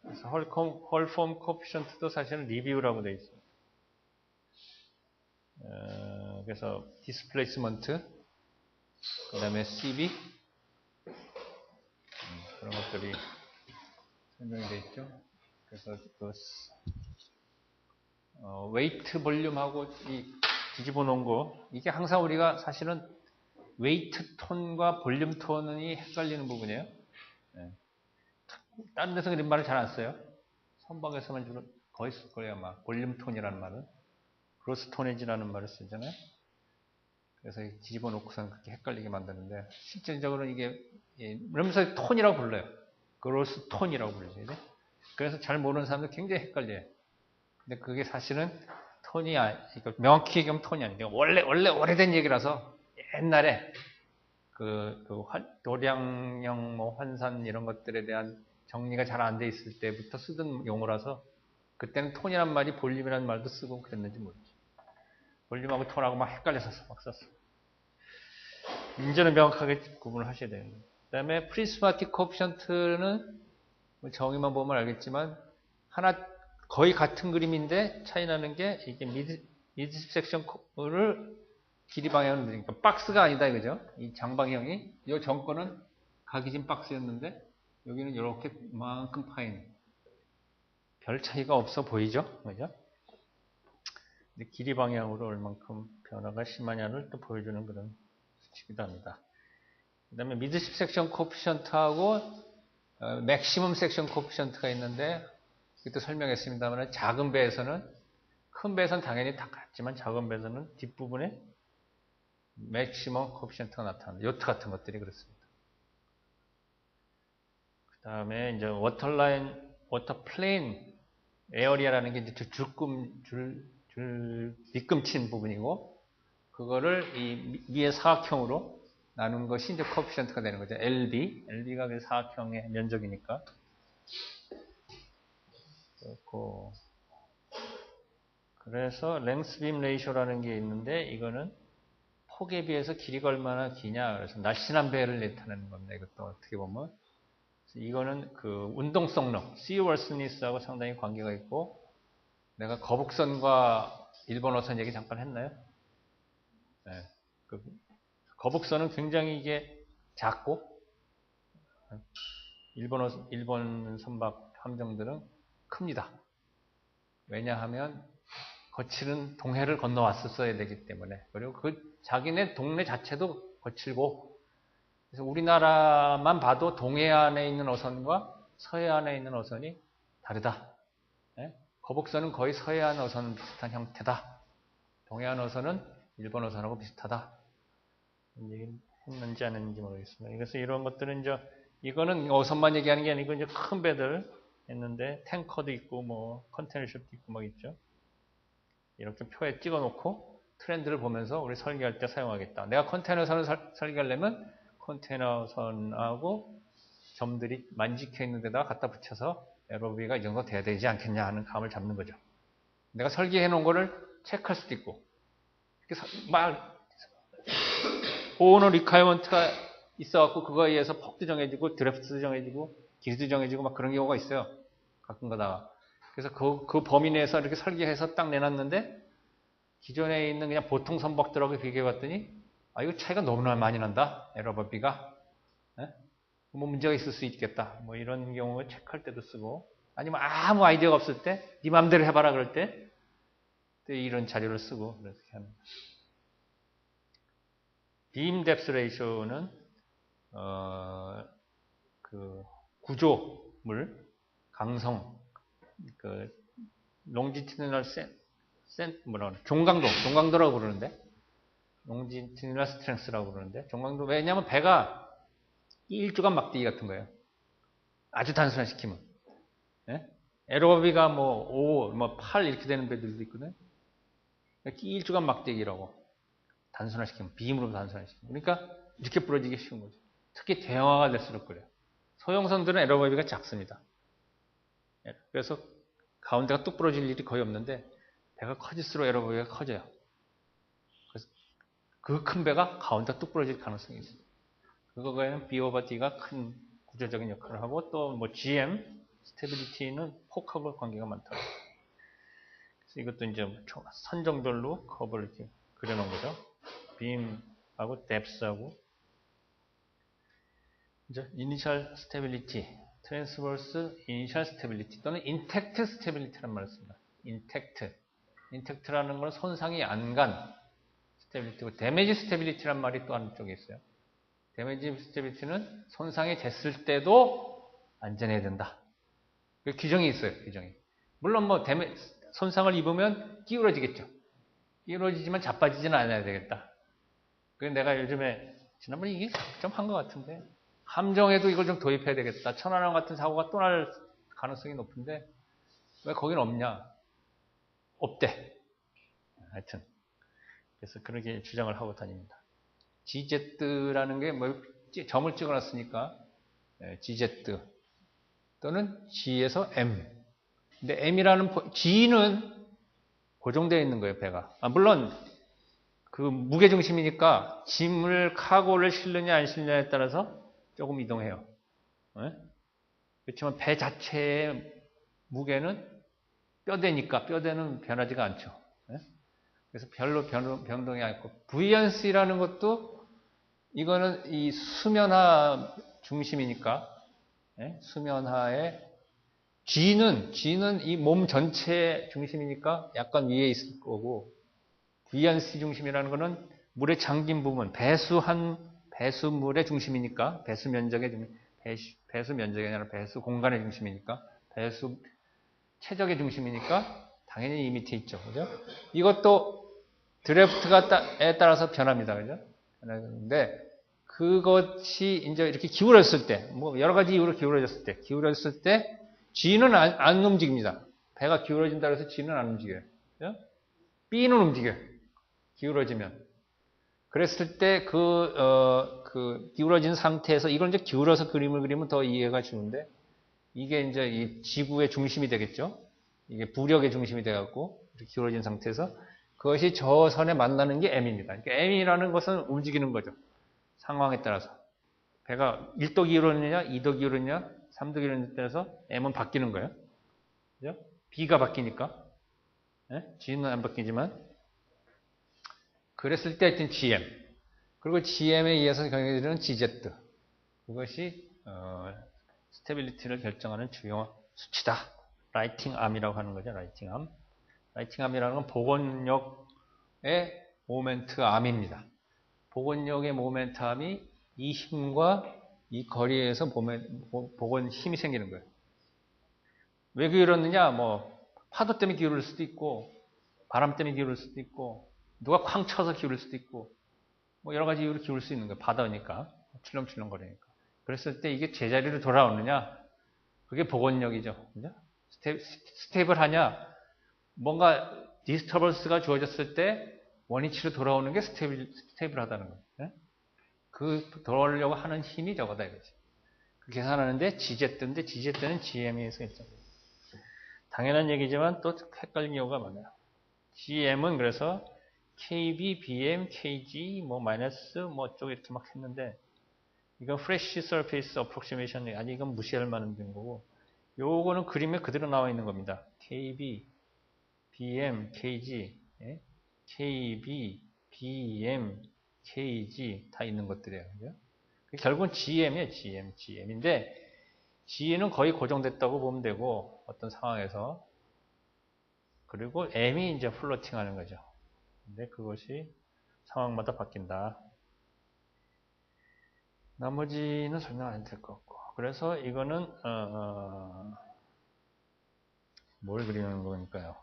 그래서 홀폼 코피션트도 사실은 리뷰라고 되어 있어요. 그래서 디스플레이스먼트, 그 다음에 CV, 그런 것들이 설명이 되어 있죠. 그래서 그 웨이트 볼륨하고 이 뒤집어 놓은 거, 이게 항상 우리가 사실은 웨이트 톤과 볼륨 톤이 헷갈리는 부분이에요. 네. 다른 데서 그런 말을 잘 안 써요. 선박에서만 주로 거의 쓸 거예요, 아마. 볼륨 톤이라는 말은. 그로스 톤이지라는 말을 쓰잖아요. 그래서 뒤집어 놓고선 그렇게 헷갈리게 만드는데, 실질적으로는 이게, 이러면서 톤이라고 불러요. 그로스 톤이라고 불러요. 그래서 잘 모르는 사람들 굉장히 헷갈려요. 근데 그게 사실은 톤이, 명확히 얘기하면 톤이 아니에요. 원래 오래된 얘기라서 옛날에 도량형 환산 이런 것들에 대한 정리가 잘 안 돼 있을 때부터 쓰던 용어라서 그때는 톤이란 말이 볼륨이라는 말도 쓰고 그랬는지 모르지. 볼륨하고 톤하고 막 헷갈려서 막 썼어. 이제는 명확하게 구분을 하셔야 돼요. 그 다음에 프리스마틱 코피션트는 정의만 보면 알겠지만 하나 거의 같은 그림인데 차이 나는 게 이게 미드 섹션을 길이 방향으로 늘리니까 박스가 아니다 이거죠. 이 장방형이 이 전거는 각이진 박스였는데 여기는 이렇게 만큼 파인 별 차이가 없어 보이죠, 그죠? 근데 길이 방향으로 얼만큼 변화가 심하냐를 또 보여주는 그런 수치기도 합니다. 그 다음에 미드 섹션 코피션트하고 맥시멈 섹션 코피션트가 있는데 이것도 설명했습니다만 작은 배에서는 큰 배에서는 당연히 다 같지만 작은 배에서는 뒷부분에 맥시멈 코피션트가 나타난다. 요트 같은 것들이 그렇습니다. 그 다음에 이제 워터라인, 워터플레인 에어리아라는 게 이제 밑금친 부분이고 그거를 이 위에 사각형으로 나눈 것이 이제 코피션트가 되는 거죠. LB가 사각형의 면적이니까. 그렇고 그래서 랭스 빔 레이쇼라는 게 있는데 이거는 폭에 비해서 길이가 얼마나 기냐. 그래서 날씬한 배를 나타내는 겁니다. 이것도 어떻게 보면 이거는 그 운동성능, seaworthiness하고 상당히 관계가 있고 내가 거북선과 일본어선 얘기 잠깐 했나요? 네. 그 거북선은 굉장히 이게 작고 일본 선박 함정들은 큽니다. 왜냐하면 거칠은 동해를 건너왔었어야 되기 때문에 그리고 그 자기네 동네 자체도 거칠고 그래서 우리나라만 봐도 동해안에 있는 어선과 서해안에 있는 어선이 다르다. 네? 거북선은 거의 서해안 어선 비슷한 형태다. 동해안 어선은 일본 어선하고 비슷하다. 이런 얘기 했는지 안 했는지 모르겠습니다. 그래서 이런 것들은 이거는 어선만 얘기하는 게 아니고 이제 큰 배들 했는데 탱커도 있고 뭐 컨테이너십도 있고 막 있죠. 이렇게 표에 찍어놓고 트렌드를 보면서 우리 설계할 때 사용하겠다. 내가 컨테이너선을 설계하려면 컨테이너선하고 점들이 만지켜 있는 데다가 갖다 붙여서 에러비가 이 정도 돼야 되지 않겠냐 하는 감을 잡는 거죠. 내가 설계해 놓은 거를 체크할 수도 있고 막 오너 리콰이먼트가 있어갖고 그거에 의해서 폭도 정해지고 드래프트도 정해지고 길이도 정해지고 막 그런 경우가 있어요. 가끔 가다가. 그래서 그 범위 내에서 이렇게 설계해서 딱 내놨는데 기존에 있는 그냥 보통 선박들하고 비교해봤더니 이거 차이가 너무나 많이 난다. 에러버비가. 뭐 문제가 있을 수 있겠다. 뭐 이런 경우에 체크할 때도 쓰고 아니면 아무 아이디어가 없을 때 네 맘대로 해봐라 그럴 때 이런 자료를 쓰고 그렇게 합니다. 빔 뎁스 레이쇼는 그 구조물, 강성, 그 롱지티널 종강도라고 부르는데 롱지티널 스트렝스라고 부르는데 종강도 왜냐하면 배가 일주간 막대기 같은 거예요. 아주 단순화시키면 에러비가 뭐 5, 뭐 8 이렇게 되는 배들도 있거든요. 일주간 막대기라고 단순화시키면 빔으로 단순화시키면 그러니까 이렇게 부러지기 쉬운 거죠. 특히 대형화가 될수록 그래요. 소형선들은 에러버비가 작습니다. 그래서 가운데가 뚝 부러질 일이 거의 없는데 배가 커질수록 에러버비가 커져요. 그래서 그 큰 배가 가운데가 뚝 부러질 가능성이 있어요. 그거에는 B over D가 큰 구조적인 역할을 하고 또 뭐 GM, 스테빌리티는 폭하고 관계가 많더라고요. 그래서 이것도 이제 선정별로 커브를 이렇게 그려놓은 거죠. 빔하고 뎁스하고 이제 이니셜 스테빌리티, 트랜스버스 이니셜 스테빌리티 또는 인텍트 스테빌리티란 말을 씁니다. 인텍트라는 건 손상이 안 간 스테빌리티고 데미지 스테빌리티란 말이 또 한쪽에 있어요. 데미지 스테빌리티는 손상이 됐을 때도 안전해야 된다. 그 규정이 있어요. 규정이. 물론 뭐 손상을 입으면 기울어지겠죠. 기울어지지만 자빠지지는 않아야 되겠다. 그래서 내가 요즘에 지난번에 이게 좀 한 것 같은데 함정에도 이걸 좀 도입해야 되겠다. 천안함 같은 사고가 또 날 가능성이 높은데 왜 거긴 없냐? 없대. 하여튼 그래서 그렇게 주장을 하고 다닙니다. GZ라는 게 뭐 점을 찍어놨으니까 GZ 또는 G에서 M. 근데 M이라는 G는 고정되어 있는 거예요, 배가. 물론 그 무게 중심이니까 짐을 카고를 실느냐 안 실느냐에 따라서 조금 이동해요. 그렇지만 배 자체의 무게는 뼈대니까 뼈대는 변하지가 않죠. 그래서 별로 변동이 않고 부이언시라는 것도 이거는 이 수면하 중심이니까 수면하에 G는 이 몸 전체 중심이니까 약간 위에 있을 거고 부이언시 중심이라는 거는 물에 잠긴 부분 배수물의 중심이니까 배수 면적이 아니라 배수 공간의 중심이니까 배수 최적의 중심이니까 당연히 이 밑에 있죠. 그죠? 이것도 드래프트에 따라서 변합니다. 그죠? 근데 그것이 이제 이렇게 기울었을 때, 뭐 여러 가지 이유로 기울어졌을 때 G는 안 움직입니다. 배가 기울어진다 해서 G는 안 움직여요. 그죠? B는 움직여요. 기울어지면. 그랬을 때 그 기울어진 상태에서 이걸 이제 기울어서 그림을 그리면 더 이해가 쉬운데 이게 이제 이 지구의 중심이 되겠죠. 이게 부력의 중심이 돼갖고 기울어진 상태에서 그것이 저 선에 만나는 게 M입니다. 그러니까 M이라는 것은 움직이는 거죠. 상황에 따라서. 배가 1도 기울었느냐, 2도 기울었느냐, 3도 기울었느냐에 따라서 M은 바뀌는 거예요. 그죠? B가 바뀌니까. G는 안 바뀌지만. 그랬을 때 하여튼 GM. 그리고 GM에 의해서 경영되는 GZ. 그것이 스테빌리티를 결정하는 주요 수치다. 라이팅 암이라고 하는 거죠. 라이팅 암. 라이팅 암이라는 건 복원력의 모멘트 암입니다. 복원력의 모멘트 암이 이 힘과 이 거리에서 복원 힘이 생기는 거예요. 왜 기울었느냐? 뭐 파도 때문에 기울을 수도 있고 바람 때문에 기울을 수도 있고 누가 쾅 쳐서 기울일 수도 있고 뭐 여러 가지 이유로 기울일 수 있는 거예요. 바다니까 출렁출렁 거리니까. 그랬을 때 이게 제자리로 돌아오느냐? 그게 복원력이죠. 그죠? 스테이블하냐? 뭔가 디스터번스가 주어졌을 때 원위치로 돌아오는 게 스테이블하다는 거예요. 그 돌아오려고 하는 힘이 저거다 이거지. 그 계산하는데 GZ인데 GZ는 GM에서 일정해요. 당연한 얘기지만 또 헷갈리는 경우가 많아요. GM은 그래서 KB, BM, KG, 뭐 마이너스, 뭐 쪽 이렇게 막 했는데 이건 Fresh Surface Approximation 아니 이건 무시할 만한 거고 요거는 그림에 그대로 나와 있는 겁니다. KB, BM, KG, KB, BM, KG 다 있는 것들이에요. 그죠? 결국은 GM이에요. GM인데 G는 거의 고정됐다고 보면 되고 어떤 상황에서 그리고 M이 이제 플로팅 하는 거죠. 근데 그것이 상황마다 바뀐다. 나머지는 설명 안 될 것 같고. 그래서 이거는 뭘 그리는 거니까요.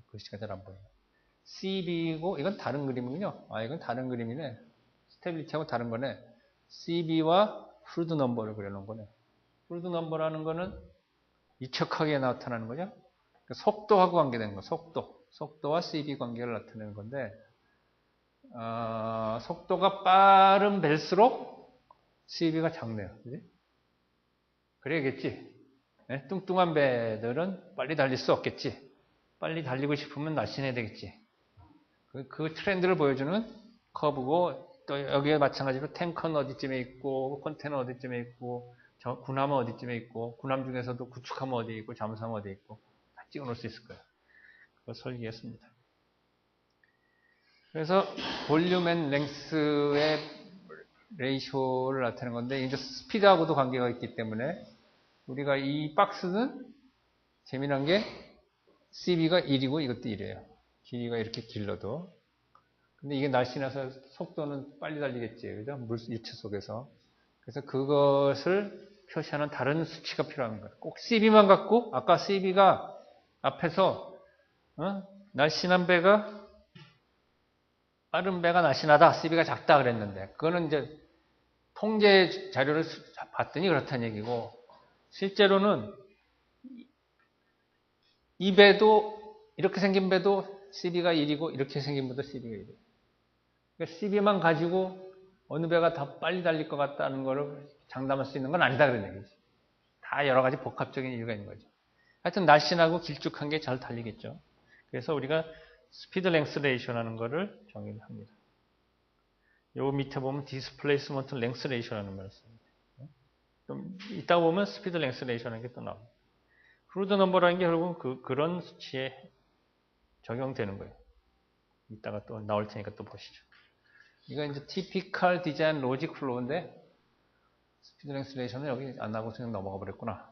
글씨가 잘 안 보여요. CB고 이건 다른 그림이군요. 이건 다른 그림이네. 스테빌리티하고 다른 거네. CB와 프루드 넘버를 그려놓은 거네. 프루드 넘버라는 거는 이척하게 나타나는 거죠. 속도하고 관계되는 거. 속도와 CB 관계를 나타내는 건데 속도가 빠른 벨수록 CB가 작네요. 그지? 그래야겠지. 네? 뚱뚱한 배들은 빨리 달릴 수 없겠지. 빨리 달리고 싶으면 날씬해야 되겠지. 그 트렌드를 보여주는 커브고 또 여기에 마찬가지로 탱커는 어디쯤에 있고 컨테이너 어디쯤에 있고 군함은 어디쯤에 있고, 군함 중에서도 구축함은 어디에 있고, 잠수함은 어디에 있고, 다 찍어 놓을 수 있을 거예요. 그걸 설계했습니다. 그래서 볼륨 앤 랭스의 레이쇼를 나타내는 건데, 이제 스피드하고도 관계가 있기 때문에, 우리가 이 박스는 재미난 게 CB가 1이고 이것도 1이에요. 길이가 이렇게 길러도. 근데 이게 날씬해서 속도는 빨리 달리겠지. 그죠? 일체 속에서. 그래서 그것을 표시하는 다른 수치가 필요한 거예요. 꼭 CB만 갖고, 아까 CB가 앞에서, 날씬한 배가, 빠른 배가 날씬하다. CB가 작다 그랬는데, 그거는 이제 통계 자료를 봤더니 그렇다는 얘기고, 실제로는 이 배도, 이렇게 생긴 배도 CB가 1이고, 이렇게 생긴 배도 CB가 1이에요. 그러니까 CB만 가지고 어느 배가 더 빨리 달릴 것 같다는 거를 장담할 수 있는 건 아니다 그런 얘기지. 다 여러 가지 복합적인 이유가 있는 거죠. 하여튼 날씬하고 길쭉한 게 잘 달리겠죠. 그래서 우리가 스피드 랭스 레이쇼라는 거를 정의를 합니다. 요 밑에 보면 디스플레이스먼트 랭스 레이쇼라는 말을 씁니다. 좀 이따 보면 스피드 랭스 레이쇼라는 게 또 나옵니다. 크루드 넘버라는 게 결국은 그런 수치에 적용되는 거예요. 이따가 또 나올 테니까 또 보시죠. 이건 이제 typical design logic flow인데 스피드 랭스 레이션은 여기 안 나오고 그냥 넘어가 버렸구나.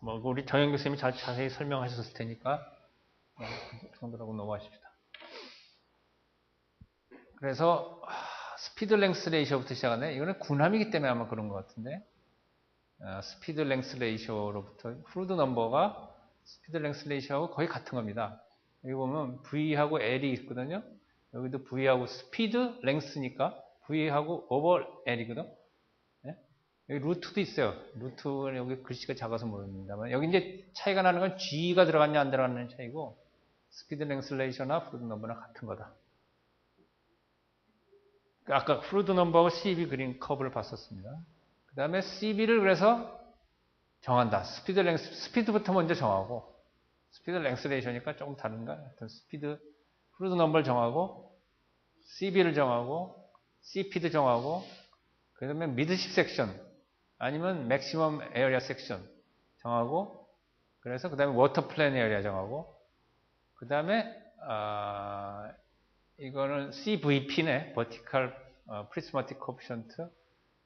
뭐 우리 정영 교수님이 자세히 설명하셨을 테니까 그 정도라고 넘어가십시다. 그래서 스피드 랭스 레이셔부터 시작하네. 이거는 군함이기 때문에 아마 그런 것 같은데 스피드 랭스 레이셔로부터 크루드 넘버가 스피드 랭스 레이셔하고 거의 같은 겁니다. 여기 보면 V하고 L이 있거든요. 여기도 V하고 스피드 랭스니까 V하고 오버 L이거든. 네? 여기 루트도 있어요. 루트는 여기 글씨가 작아서 모릅니다만 여기 이제 차이가 나는 건 G가 들어갔냐 안 들어갔냐는 차이고 스피드 랭스 레이셔나 크루드 넘버나 같은 거다. 아까 크루드 넘버하고 CB 그린 커브를 봤었습니다. 그 다음에 CB를 그래서 정한다. 스피드 랭스, 스피드부터 먼저 정하고 스피드 랭스 레이셔니까 조금 다른가? 하여튼 스피드 크루드 넘버를 정하고 CB를 정하고 CP도 정하고 그 다음에 미드십 섹션 아니면 맥시멈 에어리아 섹션 정하고 그래서 그 다음에 워터 플랜 에어리아 정하고 그 다음에 이거는 CVP네 Vertical Prismatic Coefficient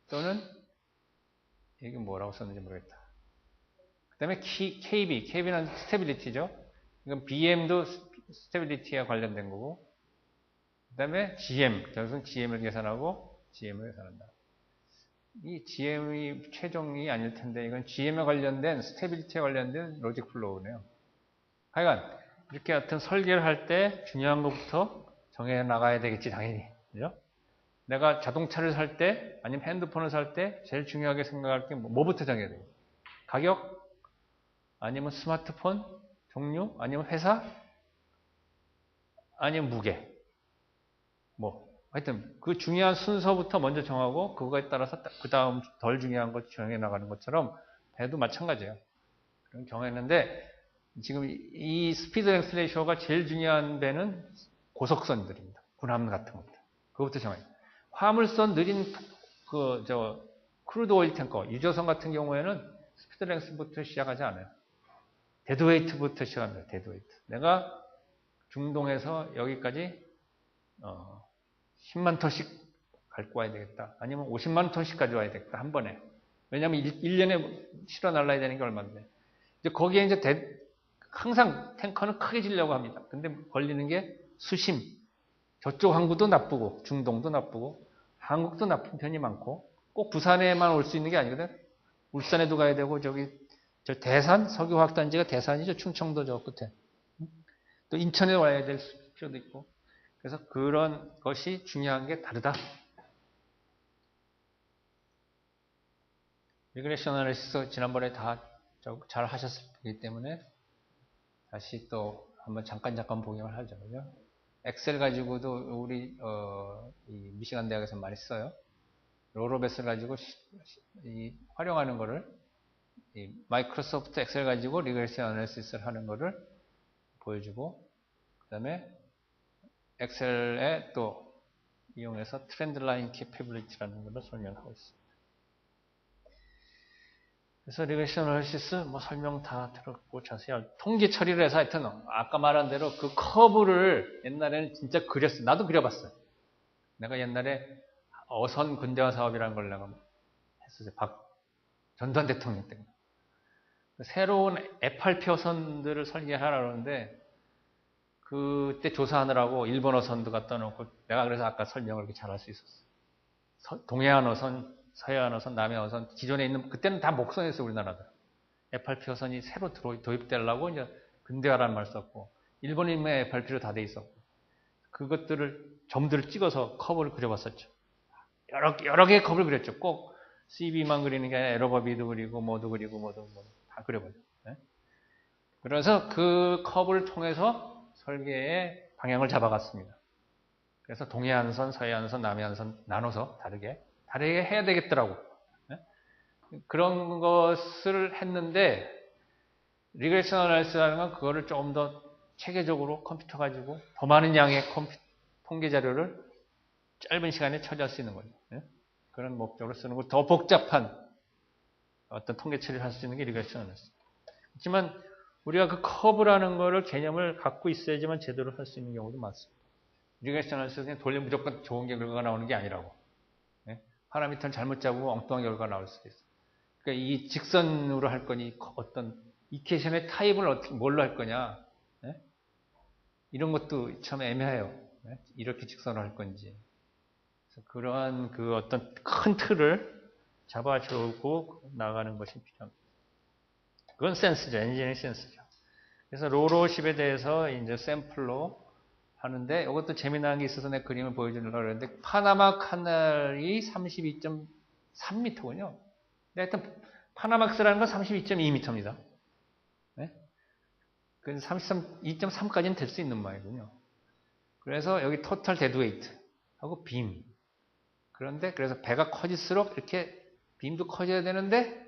또는 이게 뭐라고 썼는지 모르겠다. 그 다음에 KB는 스테빌리티죠. 이건 BM도 스테빌리티와 관련된 거고 그 다음에 GM, 결국은 GM을 계산하고 GM을 계산한다. 이 GM이 최종이 아닐 텐데 이건 GM에 관련된 스테빌리티에 관련된 로직 플로우네요. 하여간 이렇게 같은 설계를 할 때 중요한 것부터 정해 나가야 되겠지 당연히. 그죠? 내가 자동차를 살 때 아니면 핸드폰을 살 때 제일 중요하게 생각할 게 뭐부터 정해야 돼요? 가격? 아니면 스마트폰? 종류? 아니면 회사? 아니면 무게? 하여튼 그 중요한 순서부터 먼저 정하고 그거에 따라서 그 다음 덜 중요한 것 정해 나가는 것처럼 배도 마찬가지예요. 그럼 정했는데 지금 이 스피드 랭스 레이쇼가 제일 중요한 배는 고속선들입니다. 군함 같은 겁니다. 그것부터 정해요. 화물선 느린 크루드 오일 탱커 유조선 같은 경우에는 스피드 랭스부터 시작하지 않아요. 데드웨이트부터 시작합니다. 데드웨이트. 내가 중동에서 여기까지 10만 톤씩 갖고 와야 되겠다. 아니면 50만 톤씩 가져와야 되겠다. 한 번에. 왜냐하면 1년에 실어 날라야 되는 게 얼마인데. 이제 거기에 이제 항상 탱커는 크게 지려고 합니다. 근데 걸리는 게 수심. 저쪽 항구도 나쁘고 중동도 나쁘고 한국도 나쁜 편이 많고 꼭 부산에만 올 수 있는 게 아니거든. 울산에도 가야 되고 저 대산 석유화학단지가 대산이죠. 충청도 저 끝에. 또 인천에 와야 될 필요도 있고. 그래서 그런 것이 중요한 게 다르다. 리그레션 어널리시스 지난번에 다 잘 하셨기 때문에 다시 또 한번 잠깐 보기만 하죠. 그죠? 엑셀 가지고도 우리 이 미시간 대학에서 많이 써요. 로로벳을 가지고 활용하는 거를 이 마이크로소프트 엑셀 가지고 리그레션 어널리시스를 하는 거를 보여주고 그 다음에 엑셀에 또 이용해서 트렌드 라인 캐퍼빌리티라는 것을 설명하고 있습니다. 그래서 리그레션 어널리시스 뭐 설명 다 들었고 자세히 통계 처리를 해서 하여튼 아까 말한 대로 그 커브를 옛날에는 진짜 그렸어. 나도 그려봤어요. 내가 옛날에 어선 근대화 사업이라는 걸 내가 했었어요. 전두환 대통령 때문에. 새로운 FRP 어선들을 설계하라고 하는데 그때 조사하느라고 일본 어선도 갖다 놓고 내가 그래서 아까 설명을 이렇게 잘할 수 있었어. 동해안 어선, 서해안 어선, 남해안 어선 기존에 있는 그때는 다 목선이었어요. 우리나라도. FRP 어선이 새로 도입되려고 이제 근대화라는 말 썼고 일본인의 FRP로 다 돼 있었고 그것들을 점들을 찍어서 커브를 그려봤었죠. 여러 개의 커브를 그렸죠. 꼭 CB만 그리는 게 아니라 에러버비도 그리고 뭐도 다 그려보죠. 네? 그래서 그 커브를 통해서 설계의 방향을 잡아갔습니다. 그래서 동해안선, 서해안선, 남해안선 나눠서 다르게 해야 되겠더라고. 네? 그런 것을 했는데 리그레션 어널리시스라는 건 그거를 조금 더 체계적으로 컴퓨터 가지고 더 많은 양의 통계 자료를 짧은 시간에 처리할 수 있는 거죠. 네? 그런 목적으로 쓰는 거 더 복잡한 어떤 통계 처리를 할 수 있는 게 리그레션 어널리시스. 하지만 우리가 그 커브라는 거를 개념을 갖고 있어야지만 제대로 할 수 있는 경우도 많습니다. 리그레션 어널리시스는 돌리면 무조건 좋은 결과가 나오는 게 아니라고. 네? 파라미터를 잘못 잡으면 엉뚱한 결과가 나올 수도 있어요. 그러니까 이 직선으로 할 거니 어떤 이퀘이션의 타입을 어떻게 뭘로 할 거냐. 네? 이런 것도 참 애매해요. 네? 이렇게 직선으로 할 건지. 그래서 그러한 그 어떤 큰 틀을 잡아주고 나가는 것이 필요합니다. 그건 센스죠. 엔지니어링 센스죠. 그래서 로로십에 대해서 이제 샘플로 하는데 이것도 재미난 게 있어서 내 그림을 보여주려고 그랬는데 파나마 카날이 32.3m군요. 근데 하여튼 파나막스라는 건 32.2m입니다. 네? 그래서 32.3까지는 될 수 있는 모양이군요. 그래서 여기 토탈 데드웨이트 하고 빔. 그런데 그래서 배가 커질수록 이렇게 빔도 커져야 되는데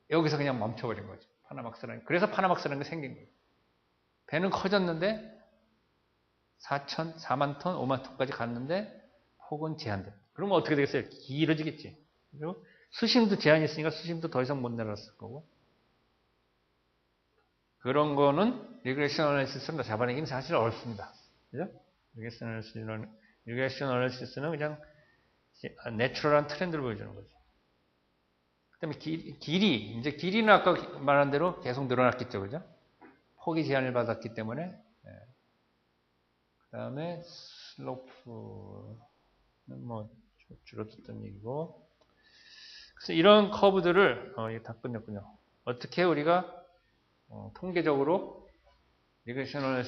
여기서 그냥 멈춰버린 거죠. 파나막스라는. 그래서 파나막스라는 게 생긴 거예요. 배는 커졌는데 4만 톤, 5만 톤까지 갔는데 폭은 제한됩니다. 그러면 어떻게 되겠어요? 길어지겠지. 그리고 수심도 제한이 있으니까 수심도 더 이상 못 내려갔을 거고. 그런 거는 리그레션 어널리시스로 잡아내기는 사실 어렵습니다. 그죠? 리그레션 어널리시스는 그냥 내추럴한 트렌드를 보여주는 거죠. 그 다음에 길이는 아까 말한 대로 계속 늘어났겠죠. 그죠? 폭이 제한을 받았기 때문에. 네. 그 다음에 슬로프는 뭐 줄어들었던 얘기고. 그래서 이런 커브들을 이게 다 끝냈군요. 어떻게 우리가 통계적으로 리그레션을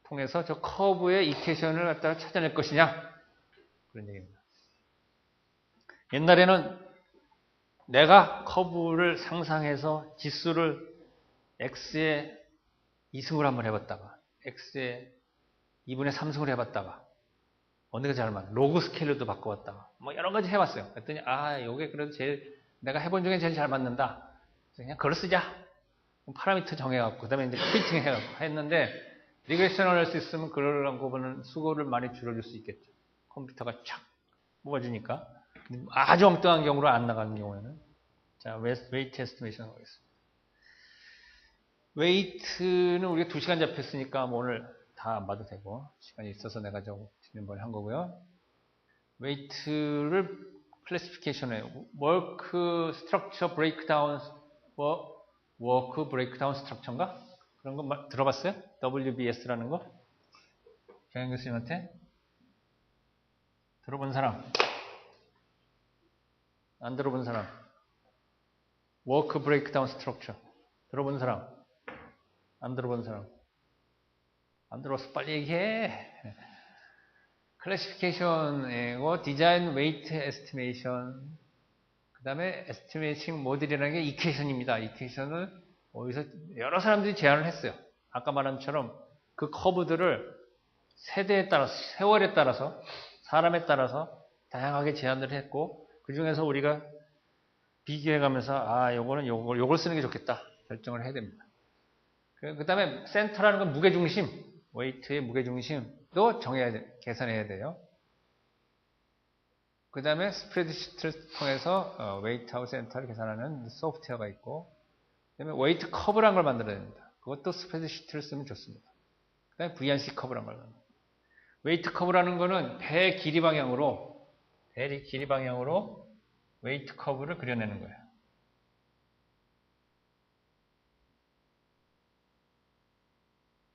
통해서 저 커브의 이퀘이션을 갖다가 찾아낼 것이냐 그런 얘기입니다. 옛날에는 내가 커브를 상상해서 지수를 x에 2승을 한번 해봤다가 x에 2분의 3승을 해봤다가 어느 게 잘 맞나 로그 스케일러도 바꿔봤다가 뭐 여러 가지 해봤어요. 그랬더니 요게 그래도 제일 내가 해본 중에 제일 잘 맞는다. 그냥 그걸 쓰자. 파라미터 정해갖고 그다음에 이제 피팅 해갖고 했는데 리그레션 어널리시스는 그런 거 보면 수고를 많이 줄여줄 수 있겠죠. 컴퓨터가 촥 뽑아주니까 아주 엉뚱한 경우로 안 나가는 경우에는 자 웨이트 에스티메이션 하겠습니다. 웨이트는 우리가 2시간 잡혔으니까 뭐 오늘 다 안 봐도 되고 시간이 있어서 내가 지난번에 한 거고요. 웨이트를 클래시피케이션에 워크 스트럭처 브레이크다운 워크 브레이크다운 스트럭처인가? 그런 거 들어봤어요? WBS라는 거? 정현 교수님한테? 들어본 사람? 안 들어본 사람? 워크 브레이크다운 스트럭처 들어본 사람? 안 들어본 사람? 안 들어봤어? 빨리 얘기해. 클래시피케이션이고 디자인 웨이트 에스티메이션 그 다음에 에스티메이팅 모델이라는 게 이퀘이션입니다. 이퀘이션을 어디서 여러 사람들이 제안을 했어요. 아까 말한 것처럼 그 커브들을 세대에 따라서 세월에 따라서 사람에 따라서 다양하게 제안을 했고 그 중에서 우리가 비교해가면서 요거는 요걸 쓰는 게 좋겠다 결정을 해야 됩니다. 그 다음에 센터라는 건 무게중심, 웨이트의 무게중심도 계산해야 돼요. 그 다음에 스프레드시트를 통해서 웨이트하고 센터를 계산하는 소프트웨어가 있고, 그 다음에 웨이트 커브라는 걸 만들어야 됩니다. 그것도 스프레드시트를 쓰면 좋습니다. 그 다음에 VNC 커브라는 걸 만듭니다. 웨이트 커브라는 거는 배 길이 방향으로 웨이트 커브를 그려내는 거예요.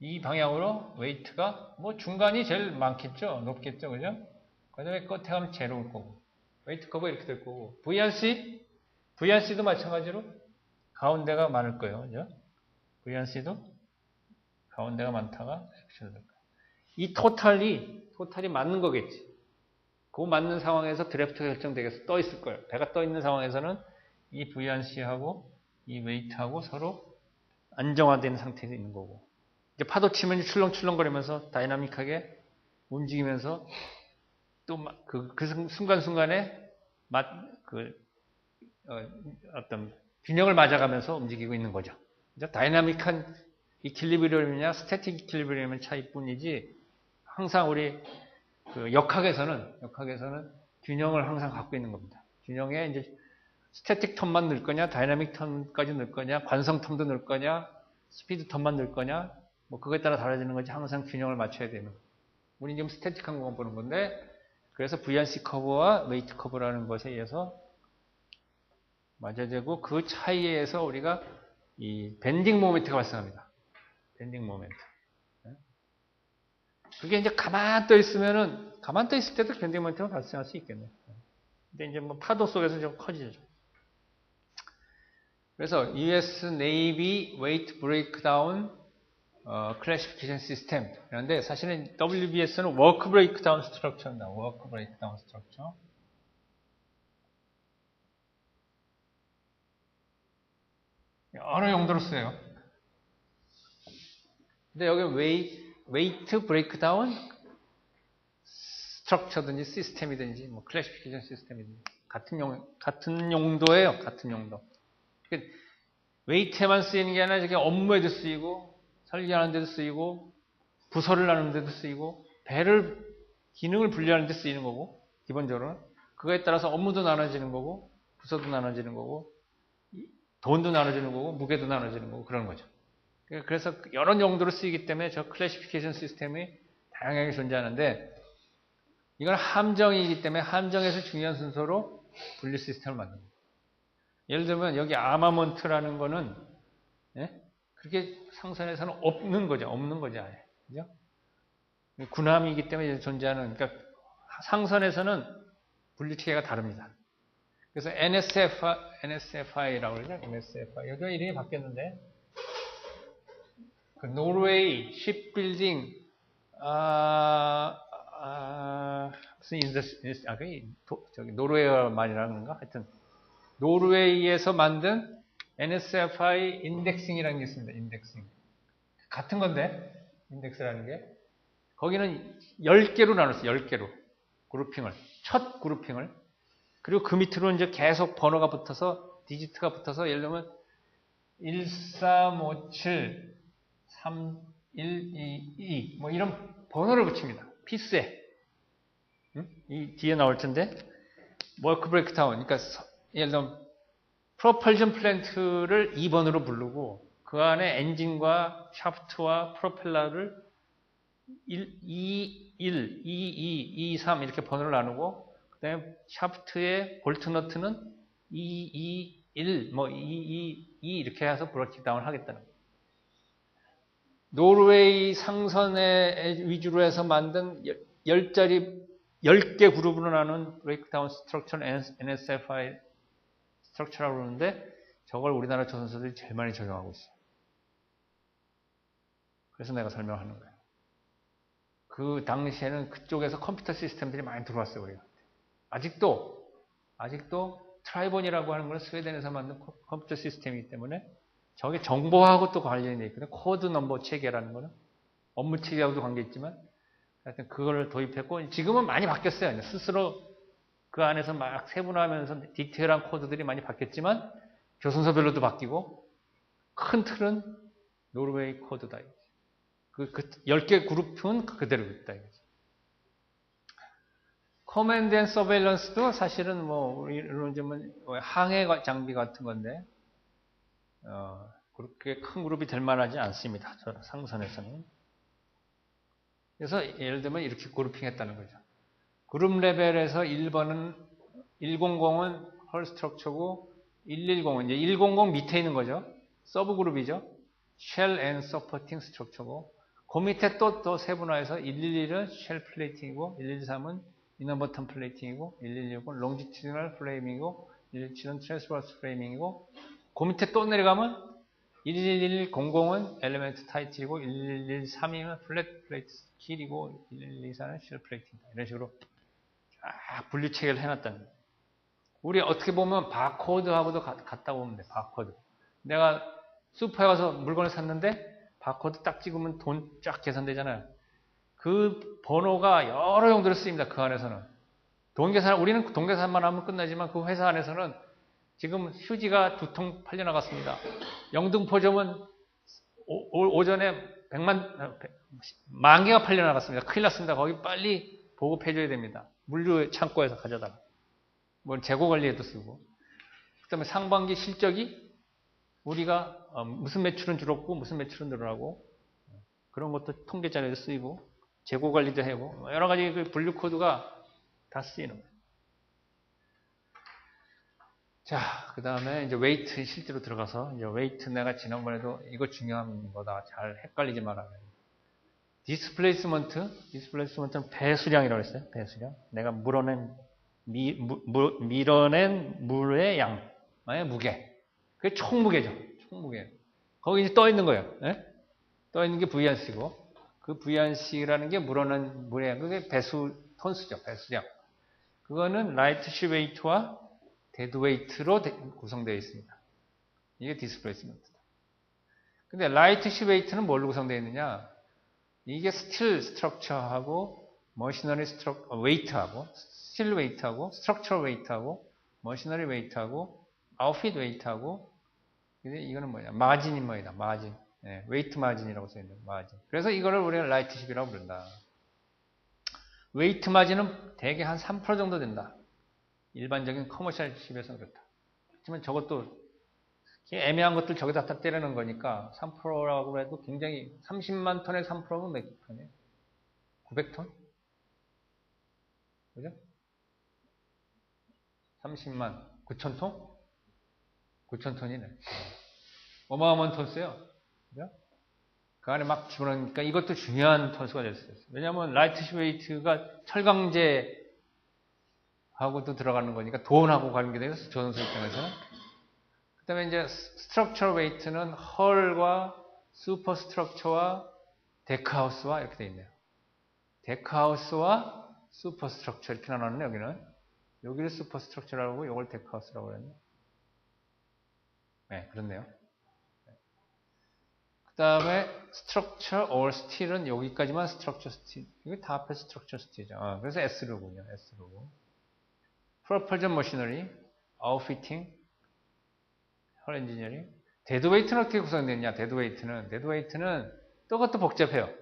이 방향으로 웨이트가 뭐 중간이 제일 많겠죠? 높겠죠? 그죠? 그 다음에 끝에 가면 제로일 거고, 웨이트 커브가 이렇게 될 거고, VRC도 마찬가지로 가운데가 많을 거예요. 그죠? VRC도 가운데가 많다가 섹션이 될 거예요. 이 토탈이 맞는 거겠지. 그 맞는 상황에서 드래프트가 결정되겠어. 떠 있을 거예요. 배가 떠 있는 상황에서는 이 VRC하고 이 웨이트하고 서로 안정화된 상태에 있는 거고, 이제 파도 치면 출렁출렁거리면서 다이나믹하게 움직이면서 또 그 순간순간에 어떤 균형을 맞아가면서 움직이고 있는 거죠. 그죠? 다이나믹한 이퀄리브리엄이냐 스태틱 이퀄리브리엄의 차이뿐이지, 항상 우리 그 역학에서는 균형을 항상 갖고 있는 겁니다. 균형에 이제 스태틱 텀만 넣을 거냐, 다이나믹 텀까지 넣을 거냐, 관성 텀도 넣을 거냐, 스피드 텀만 넣을 거냐, 뭐 그거에 따라 달라지는 거지. 항상 균형을 맞춰야 되는 거예요. 우리 지금 스태틱한 것만 보는 건데, 그래서 VRC 커브와 웨이트 커브라는 것에 의해서 맞아야 되고, 그 차이에 의해서 우리가 이 밴딩 모멘트가 발생합니다. 밴딩 모멘트. 그게 이제 가만 떠 있을 때도 밴딩 모멘트가 발생할 수 있겠네요. 근데 이제 뭐 파도 속에서 좀 커지죠. 그래서 US Navy Weight Breakdown Classification System. 그런데 사실은 WBS는 Work Breakdown Structure입니다. Work Breakdown Structure. 여러 용도로 써요. 근데 여기 웨이트 브레이크다운 스트럭처든지 시스템이든지 뭐 클래시피케이션 시스템이든지 같은 용도예요. 같은 용도. 웨이트에만 쓰이는 게 아니라 저게 업무에도 쓰이고, 설계하는 데도 쓰이고, 부서를 나누는 데도 쓰이고, 배를 기능을 분리하는 데 쓰이는 거고, 기본적으로는 그거에 따라서 업무도 나눠지는 거고, 부서도 나눠지는 거고, 돈도 나눠지는 거고, 무게도 나눠지는 거고, 그런 거죠. 그래서 여러 용도로 쓰이기 때문에 저 클래시피케이션 시스템이 다양하게 존재하는데, 이건 함정이기 때문에 함정에서 중요한 순서로 분류 시스템을 만듭니다. 예를 들면 여기 아마먼트라는 거는 그렇게 상선에서는 없는 거죠. 아예. 그죠? 군함이기 때문에 존재하는, 그러니까 상선에서는 분류 체계가 다릅니다. 그래서 NSFI라고 그러죠. NSFI. 여기가 이름이 바뀌었는데, 그 노르웨이 쉽빌딩 무슨 저기 노르웨이어 말이라는 건가? 하여튼 노르웨이에서 만든 NSFI 인덱싱이라는 게 있습니다. 인덱싱. 같은 건데, 인덱스라는 게. 거기는 10개로 나눴어요. 10개로. 그룹핑을. 첫 그룹핑을. 그리고 그 밑으로 이제 계속 번호가 붙어서, 디지트가 붙어서, 예를 들면 1357 3122 뭐 이런 번호를 붙입니다. 피스에. 이 뒤에 나올 텐데, 워크 브레이크다운. 그러니까 예를 들면 프로펄션 플랜트를 2번으로 부르고, 그 안에 엔진과 샤프트와 프로펠러를 1, 2, 1, 2, 2, 2, 3 이렇게 번호를 나누고, 그 다음에 샤프트의 볼트 너트는 2, 2, 1, 뭐 2, 2, 2 이렇게 해서 브레이크다운을 하겠다는 거예요. 노르웨이 상선에 위주로 해서 만든 10개 그룹으로 나눈 브레이크다운 스트럭처는 NSFI 스트럭처라고 그러는데, 저걸 우리나라 조선소들이 제일 많이 적용하고 있어요. 그래서 내가 설명하는 거예요. 그 당시에는 그쪽에서 컴퓨터 시스템들이 많이 들어왔어요. 우리가. 아직도 트라이본이라고 하는 건 스웨덴에서 만든 컴퓨터 시스템이기 때문에 저게 정보하고 또 관련이 되어 있거든요. 코드 넘버 체계라는 거는 업무 체계하고도 관계있지만, 하여튼 그걸 도입했고, 지금은 많이 바뀌었어요. 스스로 그 안에서 막 세분화하면서 디테일한 코드들이 많이 바뀌었지만, 조선소별로도 바뀌고, 큰 틀은 노르웨이 코드다. 그 10개 그룹은 그대로 있다. 커맨드 앤 서베일런스도 사실은 뭐 우리로 좀 항해 장비 같은 건데 그렇게 큰 그룹이 될 만하지 않습니다. 저 상선에서는. 그래서 예를 들면 이렇게 그룹핑했다는 거죠. 그룹 레벨에서 1번은 100은 헐 스트럭처고 110은 이제 100 밑에 있는 거죠. 서브 그룹이죠. 쉘 앤 서포팅 스트럭처고 그 밑에 또 세분화해서 111은 쉘 플레이팅이고 113은 이너 버튼 플레이팅이고 116은 롱지튜디널 프레이밍이고 117은 트랜스버스 프레이밍이고 그 밑에 또 내려가면 11100은 엘리멘트 타이틀이고 1113이면 플랫 플레이트 킬이고 1124는 쉘 플레이팅이다. 이런 식으로 쫙 분류 체계를 해놨다는 거예요. 우리 어떻게 보면 바코드하고도 같다고 보면 돼. 바코드. 내가 슈퍼에 가서 물건을 샀는데 바코드 딱 찍으면 돈 쫙 계산되잖아요. 그 번호가 여러 용도로 쓰입니다. 그 안에서는. 우리는 돈 계산만 하면 끝나지만 그 회사 안에서는 지금 휴지가 2통 팔려나갔습니다. 영등포점은 오전에 10,000개가 팔려나갔습니다. 큰일 났습니다. 거기 빨리 보급해줘야 됩니다. 물류 창고에서 가져다가. 뭐 재고 관리에도 쓰고. 그 다음에 상반기 실적이 우리가 무슨 매출은 줄었고 무슨 매출은 늘어나고 그런 것도 통계 자료에 쓰이고 재고 관리도 하고 여러 가지 그 분류 코드가 다 쓰이는 거예요. 자, 그 다음에 이제 웨이트 실제로 들어가서 이제 웨이트 내가 지난번에도 이거 중요한 거다. 잘 헷갈리지 말아요. 디스플레이스먼트는 배수량이라고 했어요. 배수량. 내가 밀어낸 물의 양, 무게. 그게 총무게죠. 총무게. 거기 이제 떠 있는 거예요. 네? 떠 있는 게 VRC고, 그 VRC라는 게 물어낸 물의 양, 그게 톤수죠. 배수량. 그거는 라이트시 웨이트와 데드 웨이트로 구성되어 있습니다. 이게 디스플레이스먼트다. 근데 라이트시 웨이트는 뭘로 구성되어 있느냐? 이게 스틸 스트럭처하고 머시너리 웨이트하고 스틸 웨이트하고 스트럭처 웨이트하고 머시너리 웨이트하고 아웃핏 웨이트하고 이거는 뭐냐? 마진이 뭐냐? 마진. 네, 웨이트 마진이라고 써 있는 마진. 그래서 이거를 우리가 라이트십이라고 부른다. 웨이트 마진은 대개 한 3% 정도 된다. 일반적인 커머셜 칩에서는 그렇다. 하지만 저것도 애매한 것들 저기다 다 때리는 거니까 3%라고 해도 굉장히 30만 톤에 3%면 몇 톤이에요? 900톤? 그죠? 30만 9,000톤? 9,000톤이네. 어마어마한 톤수예요. 그죠? 그 안에 막 집어넣으니까 이것도 중요한 톤수가 될 수 있어요. 왜냐하면 라이트 웨이트가 철강제 하고도 들어가는 거니까 돈하고 관계돼서 조선소 입장에서는. 그 다음에 이제 스트럭처 웨이트는 헐과 슈퍼 스트럭처와 데크하우스와 이렇게 되어 있네요. 데크하우스와 슈퍼 스트럭처 이렇게 나눴네 여기는. 여기를 슈퍼 스트럭처라고 하고 이걸 데크하우스라고 그랬네. 네, 그렇네요. 그 다음에 스트럭처 or 스틸은 여기까지만 스트럭처 스틸. 이게 다 앞에 스트럭처 스틸이죠. 그래서 S로군요. S로고. 프로펄전 머시너리, 아웃피팅, 헐 엔지니어링. 데드웨이트는 어떻게 구성되느냐? 데드웨이트는 또 그것도 복잡해요.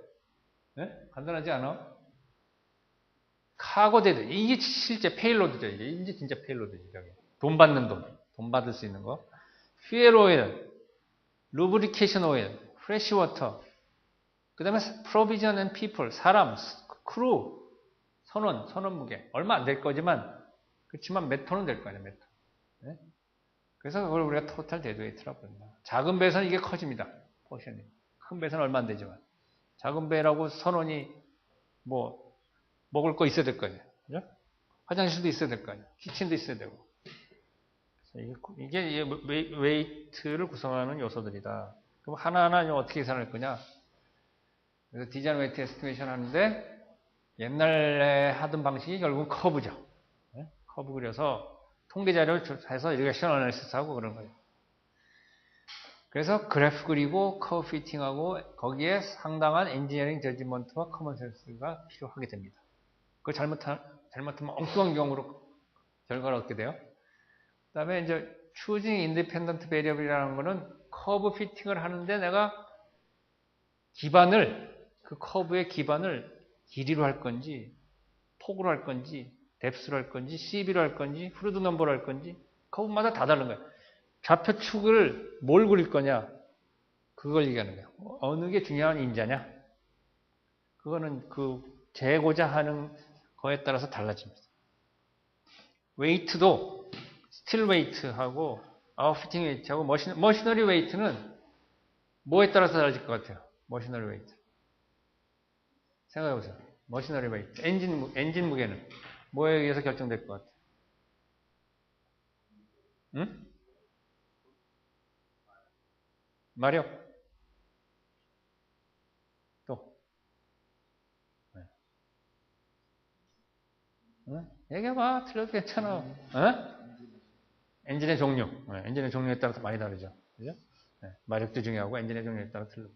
네? 간단하지 않아? 카고 데드. 이게 실제 페일로드죠. 이게 진짜 페일로드죠. 돈 받는 돈 받을 수 있는 거. 퓨엘 오일, 루브리케이션 오일, 프레시 워터. 그 다음에 프로비전 앤 피플, 사람, 크루, 선원 무게. 얼마 안 될 거지만 그렇지만 몇 톤은 될 거 아니에요, 몇 톤. 네? 그래서 그걸 우리가 토탈 데드웨이트라고 부른다. 작은 배에서는 이게 커집니다. 포션이. 큰 배에서는 얼마 안 되지만. 작은 배라고 선원이 뭐 먹을 거 있어야 될 거 아니에요. 그죠? 화장실도 있어야 될 거 아니에요. 키친도 있어야 되고. 이게 웨이트를 구성하는 요소들이다. 그럼 하나하나 어떻게 계산할 거냐? 그래서 디자인 웨이트 에스티메이션 하는데 옛날에 하던 방식이 결국은 커브죠. 커브 그려서 통계 자료를 해서 리그레션 어널리시스 하고 그런 거예요. 그래서 그래프 그리고 커브 피팅하고 거기에 상당한 엔지니어링 저지먼트와 커먼 센스가 필요하게 됩니다. 그걸 잘못하면 엉뚱한 경우로 결과를 얻게 돼요. 그 다음에 이제 choosing independent variable이라는 거는 커브 피팅을 하는데 내가 그 커브의 기반을 길이로 할 건지 폭으로 할 건지 뎁스로 할 건지, CB로 할 건지, 프루드 넘버로 할 건지, 커브마다 다 다른 거예요. 좌표축을 뭘 그릴 거냐? 그걸 얘기하는 거예요. 어느 게 중요한 인자냐? 그거는 그 재고자 하는 거에 따라서 달라집니다. 웨이트도 스틸 웨이트하고 아웃피팅 웨이트하고 머시너리 웨이트는 뭐에 따라서 달라질 것 같아요? 머시너리 웨이트. 생각해보세요. 머시너리 웨이트. 엔진 무게는 뭐에 의해서 결정될 것 같아요? 응? 마력. 또. 네. 응? 얘기해봐. 틀려도 괜찮아. 어? 엔진의 종류. 네. 엔진의 종류에 따라서 많이 다르죠. 그죠? 네. 마력도 중요하고 엔진의 종류에 따라 틀리고.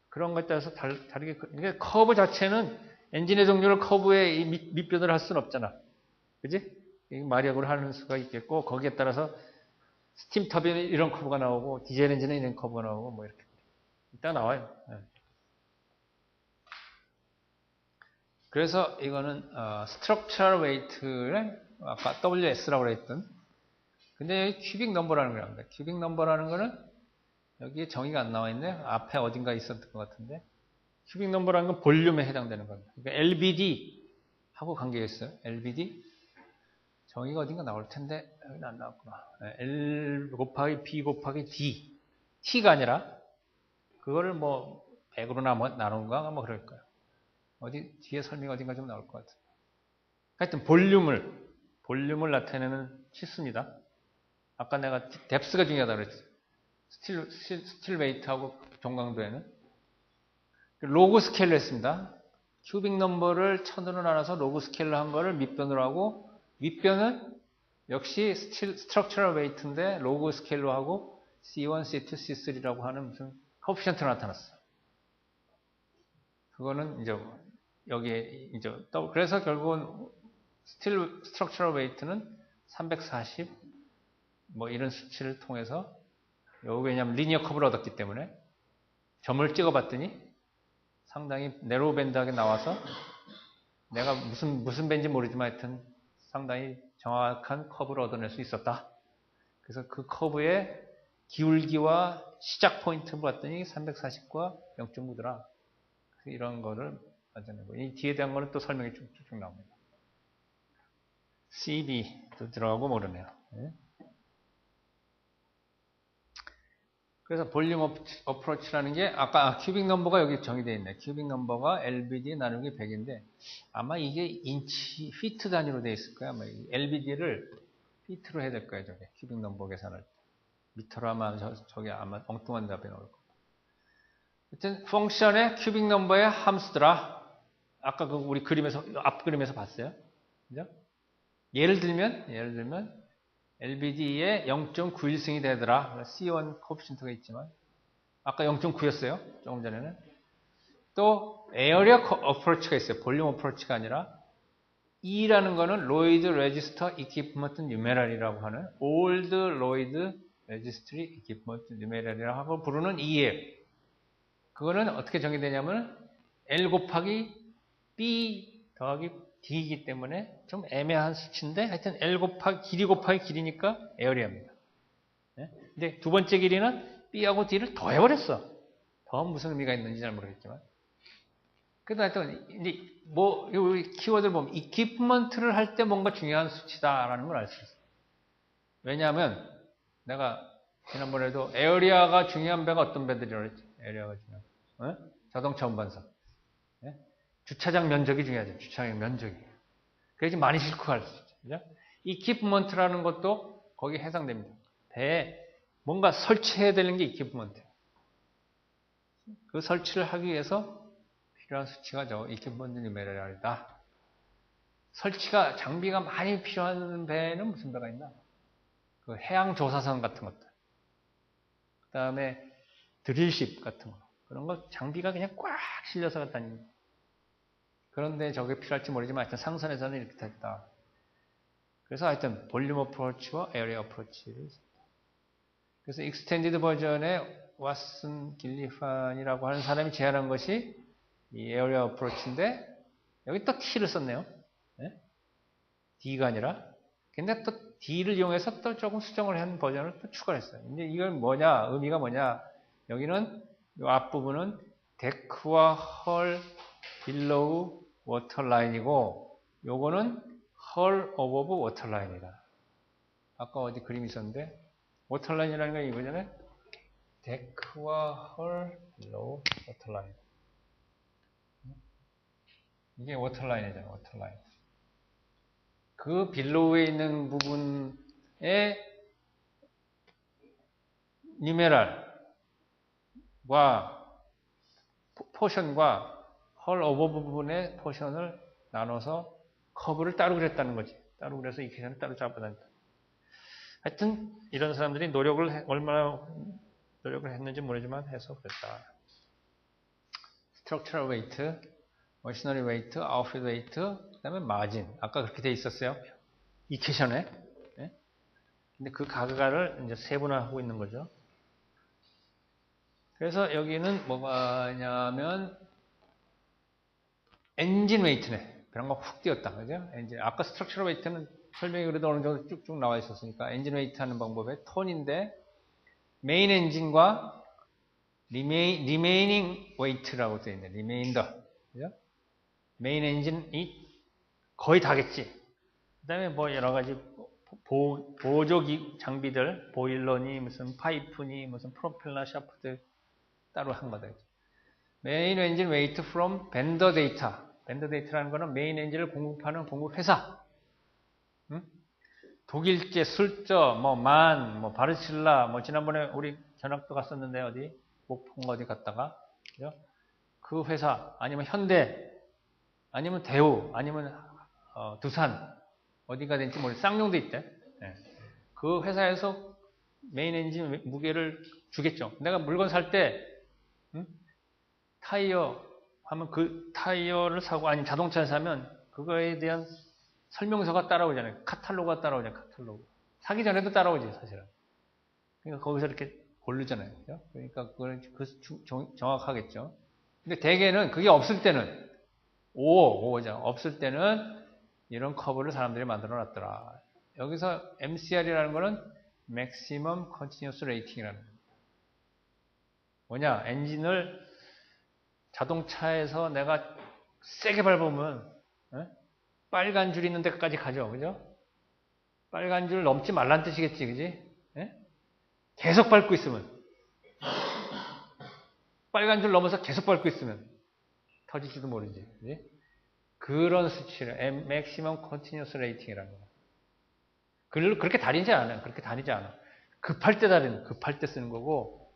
그런 것에 따라서 다르게. 그러니까 커브 자체는 엔진의 종류를 커브에 밑변을 할 수는 없잖아. 그지? 마력으로 하는 수가 있겠고, 거기에 따라서 스팀 터빈은 이런 커브가 나오고, 디젤 엔진은 이런 커브가 나오고, 뭐 이렇게. 이따 나와요. 네. 그래서 이거는, structural weight를 아까 WS라고 그랬던. 근데 여기 큐빅 넘버라는 걸 합니다. 큐빅 넘버라는 거는 여기에 정의가 안 나와 있네. 앞에 어딘가 있었던 것 같은데. 큐빅 넘버라는 건 볼륨에 해당되는 겁니다. 그러니까 LBD하고 관계가 있어요. LBD. 정의가 어딘가 나올 텐데, 여기는 안 나왔구나. L 곱하기 B 곱하기 D. T가 아니라, 그거를 뭐, 100으로 나눈가? 뭐 그럴 거예요. 어디, 뒤에 설명 어딘가 좀 나올 것 같아요. 하여튼, 볼륨을 나타내는 치수입니다. 아까 내가 뎁스가 중요하다고 그랬죠. 스틸 웨이트하고 종강도에는. 로그 스케일로 했습니다. 큐빅 넘버를 1000으로 나눠서 로그 스케일로 한 거를 밑변으로 하고, 윗변은 역시 스트럭처럴 웨이트인데 로그 스케일로 하고 C1, C2, C3라고 하는 무슨 코피션트로 나타났어요. 그거는 이제 여기에 이제 그래서 결국은 스트럭처럴 웨이트는 340 뭐 이런 수치를 통해서 여기 왜냐하면 리니어 커브를 얻었기 때문에 점을 찍어봤더니 상당히 네로우 밴드하게 나와서 내가 무슨 밴드인지 모르지만 하여튼 상당히 정확한 커브를 얻어낼 수 있었다. 그래서 그 커브의 기울기와 시작 포인트를 봤더니 340과 0.9더라. 이런 거를 맞아내고 이 뒤에 대한 거는 또 설명이 쭉쭉 나옵니다. CB도 들어가고 모르네요. 네. 그래서 볼륨 어프로치라는 게 아까 큐빅 넘버가 여기 정의되어 있네. 큐빅 넘버가 LBD 나누기 100인데 아마 이게 인치, 피트 단위로 되어 있을 거야. 아마 LBD를 피트로 해야 될 거야. 저게 큐빅 넘버 계산을. 미터로 하면 저게 아마 엉뚱한 답이 나올 거고. 하여튼 펑션의 큐빅 넘버의 함수더라. 아까 그 우리 그림에서 앞 그림에서 봤어요. 그죠? 예를 들면 LBD의 0.91승이 되더라. C1 코피션트가 있지만 아까 0.9였어요. 조금 전에는. 또 에어리어 어프로치가 있어요. 볼륨 어프로치가 아니라 E라는 거는 로이드 레지스터 이퀴프먼트 뉴메랄이라고 하는 올드 로이드 레지스트리 이퀴프먼트 뉴메랄이라고 부르는 E예요. 그거는 어떻게 정의되냐면 L 곱하기 B 더하기 D이기 때문에 좀 애매한 수치인데 하여튼 L 곱하기 길이 곱하기 길이니까 에어리어입니다. 네? 근데 두 번째 길이는 B하고 D를 더해버렸어. 더 무슨 의미가 있는지 잘 모르겠지만. 그래도 하여튼 이제 뭐 이 키워드를 보면 이퀴프먼트를 할 때 뭔가 중요한 수치다라는 걸 알 수 있어요. 왜냐하면 내가 지난번에도 에어리어가 중요한 배가 어떤 배들이라고 했지? 에어리어가 중요한 배. 자동차 운반사. 네? 주차장 면적이 중요하죠. 주차장 면적이. 그래야지 많이 싣고 갈 수 있죠. 그죠? 이퀴프먼트라는 것도 거기에 해당됩니다. 배에 뭔가 설치해야 되는 게 이퀴프먼트예요. 그 설치를 하기 위해서 필요한 수치가 저 이퀴프먼트 뉴메랄이다. 설치가 장비가 많이 필요한 배는 무슨 배가 있나? 그 해양조사선 같은 것들. 그 다음에 드릴십 같은 거. 그런 거 장비가 그냥 꽉 실려서 다니는. 그런데 저게 필요할지 모르지만 하여튼 상선에서는 이렇게 됐다. 그래서 하여튼 볼륨 어프로치와 에어리어 어프로치를 있습니다. 그래서 익스텐디드 버전의 왓슨 길리판이라고 하는 사람이 제안한 것이 이 에어리어 어프로치인데 여기 또 T를 썼네요. 네? D가 아니라. 근데 또 D를 이용해서 또 조금 수정을 한 버전을 또 추가를 했어요. 근데 이건 뭐냐, 의미가 뭐냐. 여기는 이 앞부분은 데크와 헐 빌로우 워터라인이고, 요거는 헐 어버브 워터라인이다. 아까 어디 그림이 있었는데, 워터라인이라는 건 이거잖아요. 데크와 헐 빌로우 워터라인. 이게 워터라인이잖아요, 워터라인. 그 빌로우에 있는 부분에 뉴메랄과 포션과 헐 오버 부분의 포션을 나눠서 커브를 따로 그렸다는 거지. 따로 그래서 이퀘이션을 따로 잡아낸다. 하여튼 이런 사람들이 얼마나 노력을 했는지 모르지만 해서 그랬다. 스트럭처럴 웨이트, 머시너리 웨이트, 아웃핏 웨이트, 그 다음에 마진. 아까 그렇게 돼 있었어요. 이퀘이션에. 네? 근데 그 각각을 이제 세분화하고 있는 거죠. 그래서 여기는 뭐가 냐면 엔진 웨이트네. 그런 거 훅 띄었다. 그죠? 엔진. 아까 스트럭처럴 웨이트는 설명이 그래도 어느 정도 쭉쭉 나와 있었으니까 엔진 웨이트 하는 방법의 톤인데 메인 엔진과 리메이닝 웨이트라고 되어 있네. 리메인더. 그죠? 메인 엔진이 거의 다겠지. 그 다음에 뭐 여러 가지 보조 장비들, 보일러니, 무슨 파이프니, 무슨 프로펠러 샤프트 따로 한 거다. 메인 엔진 웨이트 from vendor data. vendor data라는 거는 메인 엔진을 공급하는 공급회사. 응? 독일제, 술저, 바르실라, 지난번에 우리 견학도 갔었는데 어디 목포 어디 갔다가 그죠? 그 회사 아니면 현대 아니면 대우 아니면 두산 어디가 된지 모르겠어요. 쌍용도 있대. 네. 그 회사에서 메인 엔진 무게를 주겠죠. 내가 물건 살 때 타이어 하면 그 타이어를 사고 아니면 자동차를 사면 그거에 대한 설명서가 따라오잖아요. 카탈로그가 따라오잖아요. 카탈로그. 사기 전에도 따라오지 사실은. 그러니까 거기서 이렇게 고르잖아요. 그죠? 그러니까 그걸 정확하겠죠. 근데 대개는 그게 없을 때는 오죠. 없을 때는 이런 커브를 사람들이 만들어 놨더라. 여기서 MCR이라는 거는 Maximum Continuous Rating이라는 겁니다. 뭐냐? 엔진을 자동차에서 내가 세게 밟으면 빨간 줄 있는 데까지 가죠. 그죠? 빨간 줄 넘지 말란 뜻이겠지. 그지? 계속 밟고 있으면 빨간 줄 넘어서 계속 밟고 있으면 터질지도 모르지. 그지? 그런 수치를 Maximum Continuous Rating이라는 거야. 그렇게 다니지 않아요. 그렇게 다니지 않아. 급할 때 쓰는 거고.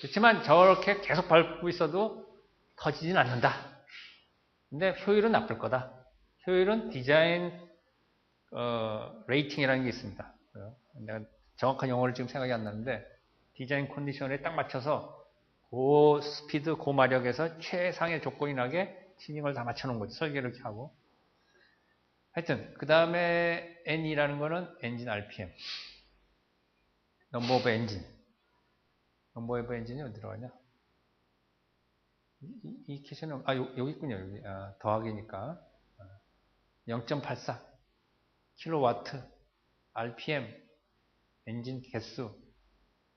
그렇지만 저렇게 계속 밟고 있어도 터지진 않는다. 근데 효율은 나쁠 거다. 효율은 디자인 레이팅이라는 게 있습니다. 내가 정확한 용어를 지금 생각이 안 나는데 디자인 컨디션에 딱 맞춰서 고 스피드, 고 마력에서 최상의 조건이 나게 튜닝을 다 맞춰놓은 거지. 설계를 이렇게 하고. 하여튼 그 다음에 N이라는 거는 엔진 RPM. 넘버 오브 엔진. 넘버 오브 엔진이 어디 들어가냐? 이 캐시는 여기 있군요. 여기. 더하기니까 0.84 킬로와트 RPM 엔진 개수.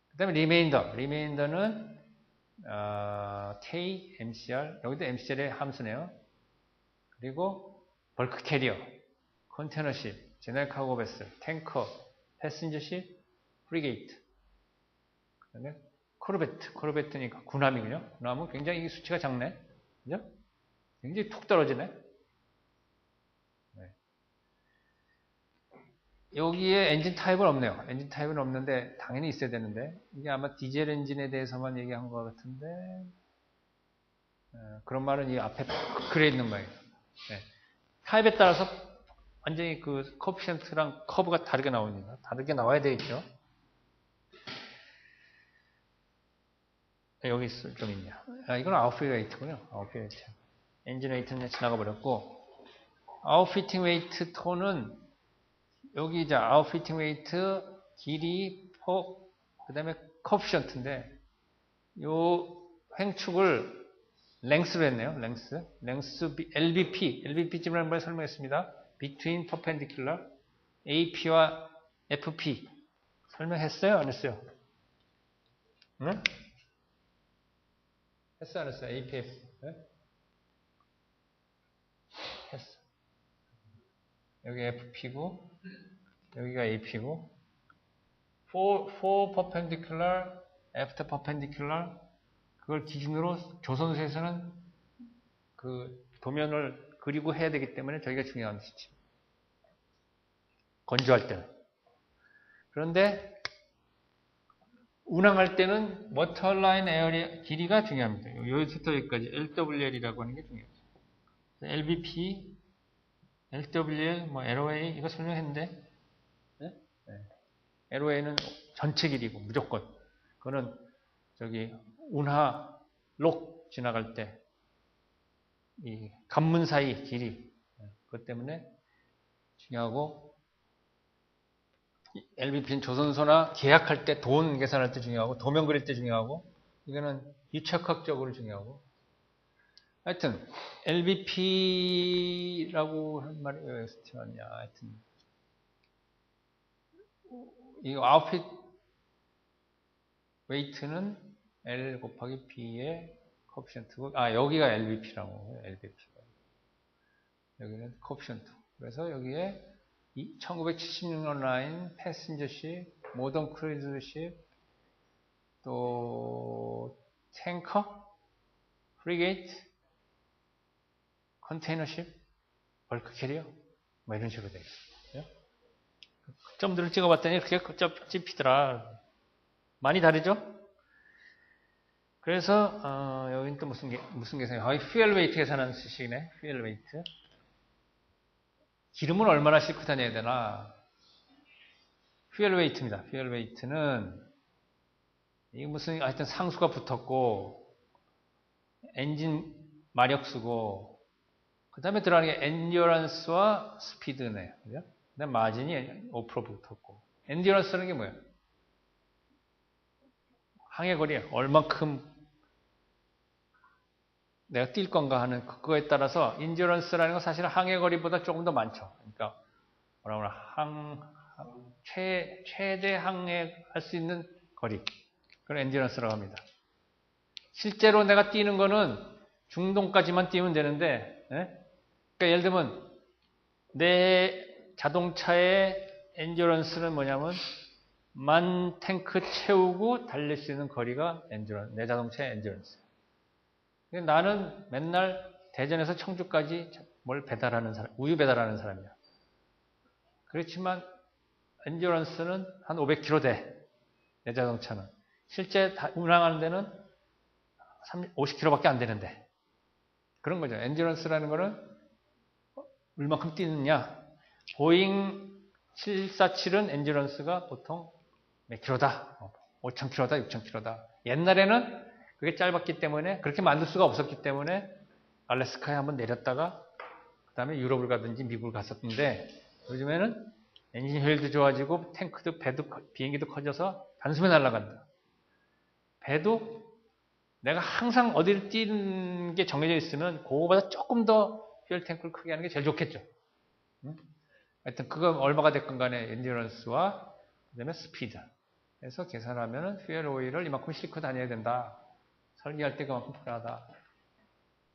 그 다음에 리메인더는 K, MCR. 여기도 MCR의 함수네요. 그리고 벌크 캐리어, 컨테너십, 제너럴 카고 베슬, 탱커, 패신저십, 프리게이트. 그 다음에 코르베트니까 군함이군요. 군함은 굉장히 수치가 작네. 그죠? 굉장히 툭 떨어지네. 네. 여기에 엔진 타입은 없네요. 엔진 타입은 없는데 당연히 있어야 되는데 이게 아마 디젤 엔진에 대해서만 얘기한 것 같은데 그런 말은 이 앞에 그래 있는 거예요. 네. 타입에 따라서 완전히 그 코피션트랑 커브가 다르게 나옵니다. 다르게 나와야 되겠죠. 여기 좀 있냐. 이건 아웃핏 웨이트군요. 아웃핏 웨이트. 엔진 웨이트는 지나가 버렸고 아웃피팅 웨이트 톤은 여기 이제 아웃피팅 웨이트 길이, 폭, 그 다음에 코피션트인데 요 횡축을 랭스로 했네요. 랭스 LBP. LBP 지금 한번 설명했습니다. between perpendicular AP와 FP 설명했어요? 안 했어요? 응? 했어 안 했어요? APF 네? 했어. 여기 FP고 여기가 AP고 for perpendicular after perpendicular 그걸 기준으로 조선소에서는 그 도면을 그리고 해야 되기 때문에 저기가 중요한 것이지. 건조할 때는. 그런데 운항할 때는 워터라인 에어리아 길이가 중요합니다. 여기서부터 여기까지 LWL이라고 하는 게 중요하죠. LBP, LWL, 뭐 LOA 이거 설명했는데 네? 네. LOA는 전체 길이고 무조건 그거는 저기 운하 록 지나갈 때 이 관문 사이 길이 그것 때문에 중요하고 LBP는 조선소나 계약할 때 돈 계산할 때 중요하고 도면 그릴 때 중요하고 이거는 유착학적으로 중요하고 하여튼 LBP라고 한 말이 왜 스티었냐 하여튼 이 아웃핏 웨이트는 L 곱하기 B의 코피션트고 여기가 LBP라고 해요. LBP가 여기는 코피션트 그래서 여기에 1976년 라인 패신저십 모던 크루즈십 또 탱커 프리게이트 컨테이너십 벌크 캐리어 뭐 이런 식으로 되어 있어요. 점들을 찍어봤더니 그게 찝히더라. 많이 다르죠? 그래서 여기는 또 무슨 계산이에요? 퓨엘 웨이트 계산하는 식이네. 퓨엘 웨이트. 기름을 얼마나 싣고 다녀야 되나? 퓨엘 웨이트입니다. 퓨엘 웨이트는 이게 무슨 하여튼 상수가 붙었고 엔진 마력수고 그 다음에 들어가는 게 엔듀런스와 스피드네요. 그죠? 그다음 마진이 5% 붙었고 엔듀런스라는 게 뭐예요? 항해 거리에 얼만큼 내가 뛸 건가 하는 그거에 따라서 인듀런스라는 건 사실은 항해 거리보다 조금 더 많죠. 그러니까 최대 항해할 수 있는 거리 그걸 엔듀런스라고 합니다. 실제로 내가 뛰는 거는 중동까지만 뛰면 되는데 그러니까 예를 들면 내 자동차의 엔듀런스는 뭐냐면 만 탱크 채우고 달릴 수 있는 거리가 엔듀런스, 내 자동차의 엔듀런스. 나는 맨날 대전에서 청주까지 뭘 배달하는 사람, 우유 배달하는 사람이야. 그렇지만 엔듀런스는 한 500km 돼. 내 자동차는. 실제 운항하는 데는 50km밖에 안 되는데. 그런 거죠. 엔듀런스라는 거는 얼마큼 뛰느냐. 보잉 747은 엔듀런스가 보통 몇 킬로다. 5,000km다, 6,000km다. 옛날에는 그게 짧았기 때문에 그렇게 만들 수가 없었기 때문에 알래스카에 한번 내렸다가 그 다음에 유럽을 가든지 미국을 갔었는데 요즘에는 엔진 효율도 좋아지고 탱크도 배도 비행기도 커져서 단숨에 날아간다. 배도 내가 항상 어디를 뛰는 게 정해져 있으면 그거보다 조금 더 퓨얼 탱크를 크게 하는 게 제일 좋겠죠. 하여튼 그거 얼마가 됐건 간에 엔듀런스와 그 다음에 스피드 해서 계산하면 퓨얼 오일을 이만큼 싣고 다녀야 된다. 설계할 때 그만큼 필요하다.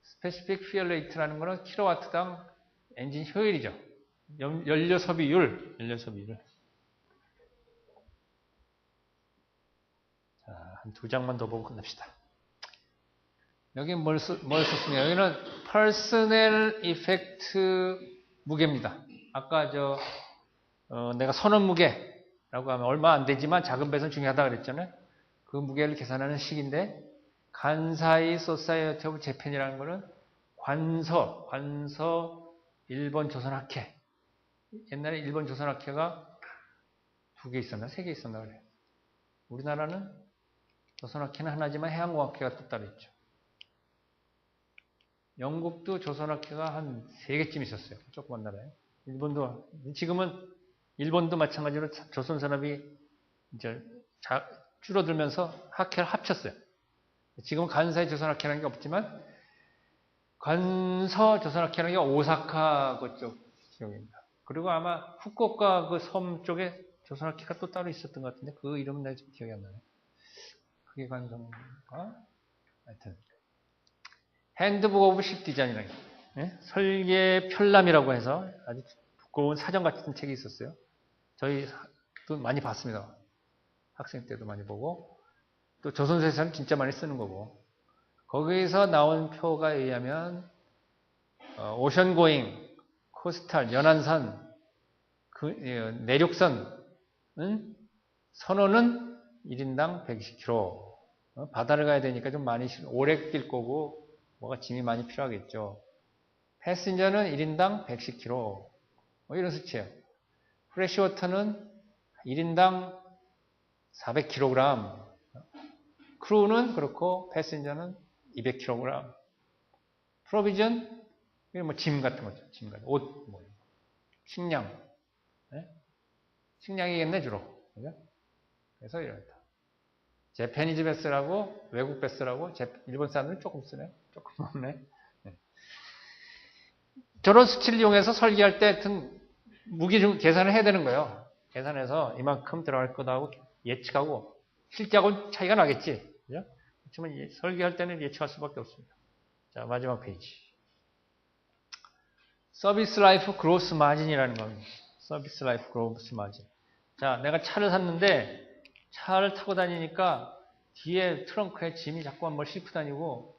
스페시픽 퓨얼 레이트라는 것은 킬로와트당 엔진 효율이죠. 연료 소비율. 자, 한 2장만 더 보고 끝납시다. 여기 뭘 썼습니까? 여기는 퍼스널 이펙트 무게입니다. 아까 내가 선원 무게라고 하면 얼마 안 되지만 작은 배선 중요하다 그랬잖아요. 그 무게를 계산하는 식인데 간사이 소사이어티 오브 재팬이라는 거는 관서 일본 조선학회. 옛날에 일본 조선학회가 2개 있었나 3개 있었나 그래요. 우리나라는 조선학회는 하나지만 해양공학회가 또 따로 있죠. 영국도 조선학회가 한 3개쯤 있었어요. 조그만 나라에. 일본도 지금은 일본도 마찬가지로 조선산업이 이제 줄어들면서 학회를 합쳤어요. 지금 간사이 조선학회라는 게 없지만 관서 조선학회라는 게 오사카 그쪽 지역입니다. 그리고 아마 후쿠오카 그 섬 쪽에 조선학기가 또 따로 있었던 것 같은데 그 이름은 내가 지금 기억이 안 나네. 그게 관성가? 하여튼 핸드북 오브 십 디자인이라는 설계 편람이라고 해서 아주 두꺼운 사전 같은 책이 있었어요. 저희도 많이 봤습니다. 학생 때도 많이 보고 또 조선사에서는 진짜 많이 쓰는 거고 거기서 나온 표가 의하면 오션고잉, 코스탈, 연안선, 내륙선 선호는 1인당 120km. 바다를 가야 되니까 좀 많이 오래 뛸 거고 뭐가 짐이 많이 필요하겠죠. 패신저는 1인당 110km. 이런 수치예요. 프레시워터는 1인당 400kg. 크루는 그렇고 패신저는 200kg. 프로비전 뭐 짐 같은 거죠. 짐 같은 옷, 뭐 식량. 네? 식량이겠네 주로. 그죠? 그래서 이렇다. 재패니즈 베스라고 외국 베스라고 일본 사람들은 조금 쓰네. 조금 없네. 네. 저런 수치를 이용해서 설계할 때 무게 중 계산을 해야 되는 거예요. 계산해서 이만큼 들어갈 거다고 예측하고 실제하고는 차이가 나겠지. 그죠? 그렇지만 설계할 때는 예측할 수밖에 없습니다. 자, 마지막 페이지. 서비스 라이프 그로스 마진이라는 겁니다. 서비스 라이프 그로스 마진. 자, 내가 차를 샀는데 차를 타고 다니니까 뒤에 트렁크에 짐이 자꾸만 뭘 싣고 다니고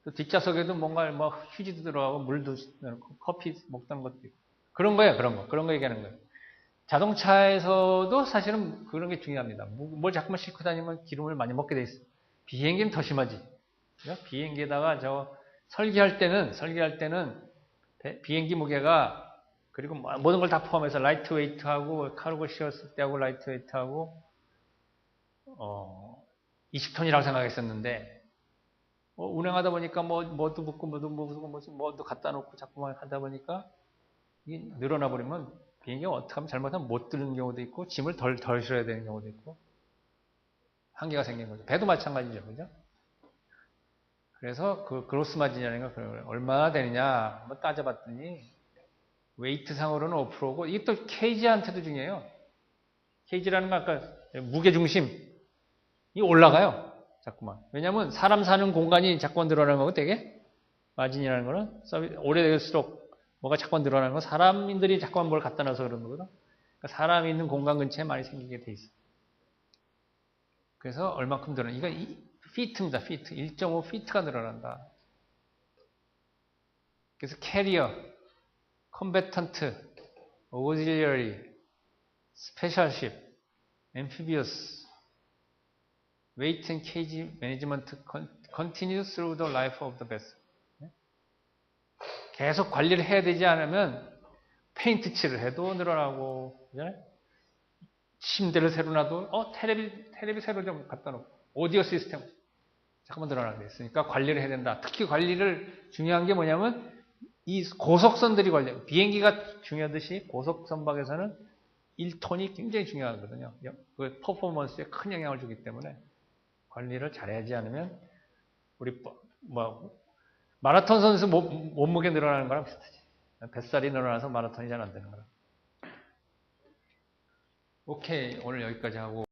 또 뒷좌석에도 뭔가 뭐 휴지도 들어가고 물도 넣고 커피 먹던 것도 있고 그런 거예요. 그런 거 얘기하는 거예요. 자동차에서도 사실은 그런 게 중요합니다. 뭘 자꾸만 싣고 다니면 기름을 많이 먹게 돼 있어요. 비행기는 더 심하지. 비행기에다가 설계할 때는 비행기 무게가 그리고 모든 걸 다 포함해서 라이트 웨이트하고 카르고 씌웠을 때하고 라이트 웨이트하고 20톤이라고 생각했었는데 운행하다 보니까 뭐도 묻고 뭐도 갖다 놓고 자꾸만 하다 보니까 이게 늘어나 버리면 비행기가 어떻게 하면 잘못하면 못 드는 경우도 있고 짐을 덜 실어야 되는 경우도 있고 한계가 생긴 거죠. 배도 마찬가지죠. 그죠? 그래서 그 그로스 마진이라는 거 얼마나 되느냐 한번 따져봤더니 웨이트 상으로는 5%고 이게 또 케이지한테도 중요해요. 케이지라는 건 아까 무게중심이 올라가요. 자꾸만. 왜냐하면 사람 사는 공간이 자꾸만 늘어나는 거고 되게 마진이라는 거는 오래될수록 뭐가 자꾸만 늘어나는 거 사람들이 자꾸만 뭘 갖다 놔서 그런 거거든. 그러니까 사람이 있는 공간 근처에 많이 생기게 돼 있어. 그래서 얼만큼 늘어나. 이거 피트입니다. 피트. 1.5 피트가 늘어난다. 그래서 캐리어, 컴배턴트, 오질리어리, 스페셜십, 앰피비어스, 웨이트 앤 케이지 매니지먼트 continues through the life of the vessel. 계속 관리를 해야 되지 않으면 페인트 칠을 해도 늘어나고 침대를 새로 놔도 테레비 새로 좀 갖다 놓고 오디오 시스템 잠깐만 늘어나게 돼 있으니까 관리를 해야 된다. 특히 관리를 중요한 게 뭐냐면 이 고속선들이 비행기가 중요하듯이 고속선박에서는 1톤이 굉장히 중요하거든요. 그 퍼포먼스에 큰 영향을 주기 때문에 관리를 잘하지 않으면 우리 마라톤 선수 몸무게 늘어나는 거랑 비슷하지. 뱃살이 늘어나서 마라톤이 잘 안 되는 거라. 오케이, 오늘 여기까지 하고